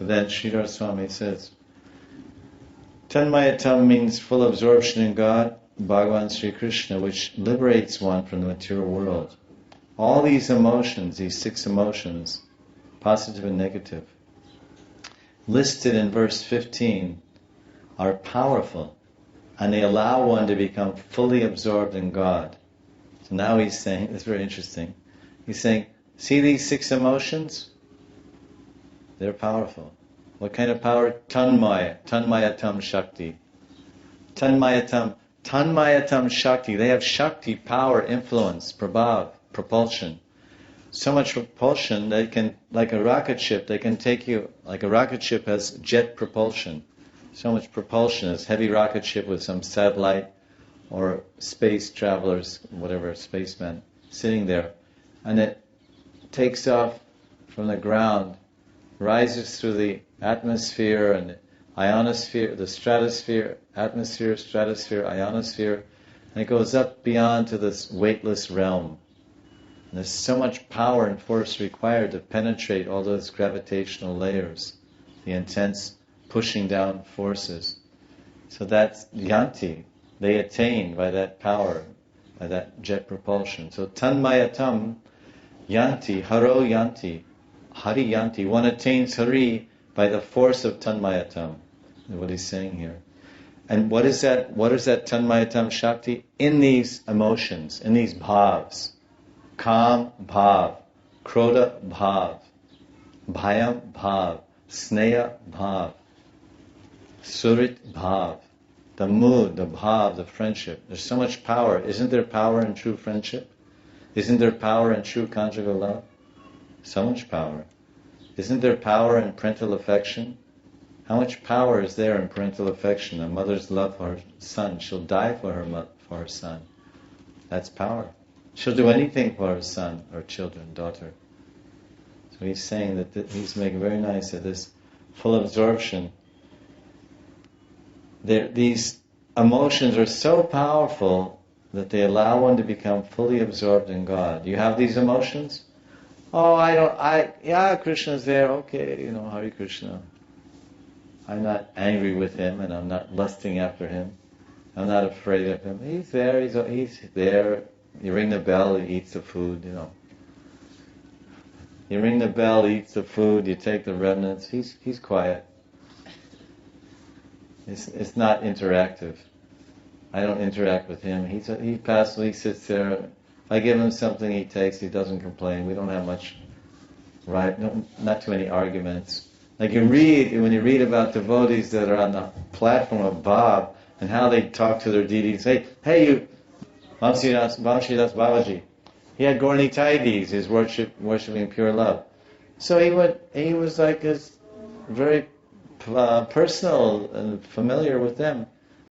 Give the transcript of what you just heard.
then Sridhar Swami says, Tanmayatam means full absorption in God, Bhagavan Sri Krishna, which liberates one from the material world. All these emotions, these 6 emotions, positive and negative, listed in verse 15, are powerful, and they allow one to become fully absorbed in God. So now he's saying, it's very interesting, he's saying, see these 6 emotions? They're powerful. What kind of power? Tanmayatam Shakti. Tanmayatam Shakti. They have Shakti, power, influence, prabhav, propulsion. So much propulsion, they can, like a rocket ship, they can take you, like a rocket ship has jet propulsion. So much propulsion, this heavy rocket ship with some satellite or space travelers, whatever, spacemen, sitting there. And it takes off from the ground, rises through the atmosphere and ionosphere, the stratosphere, atmosphere, stratosphere, ionosphere, and it goes up beyond to this weightless realm. And there's so much power and force required to penetrate all those gravitational layers, the intense pushing down forces. So that's yanti. They attain by that power, by that jet propulsion. So tanmayatam yanti, haro yanti, hari yanti. One attains hari by the force of tanmayatam. Is what he's saying here. And what is that? What is that tanmayatam shakti? In these emotions, in these bhavs. Kam bhav, krodha bhav, bhayam bhav, sneha bhav, surit bhav. The mood, the bhav, the friendship. There's so much power. Isn't there power in true friendship? Isn't there power in true conjugal love? So much power. Isn't there power in parental affection? How much power is there in parental affection? A mother's love for her son. She'll die for her son. That's power. She'll do anything for her son or children, daughter. So he's saying that he's making very nice that this full absorption, these emotions are so powerful that they allow one to become fully absorbed in God. You have these emotions? Oh, yeah, Krishna's there, okay, Hare Krishna. I'm not angry with him and I'm not lusting after him. I'm not afraid of him. He's there, he's there. You ring the bell, he eats the food, You ring the bell, he eats the food, you take the remnants, he's quiet. It's not interactive. I don't interact with him. He passively sits there. If I give him something, he takes. He doesn't complain. We don't have much, not too many arguments. Like when you read about devotees that are on the platform of Bhav and how they talk to their deities. Hey, you, Vamshidas Babaji. He had Gaurnitai his worshipping pure love. So he was like very personal and familiar with them.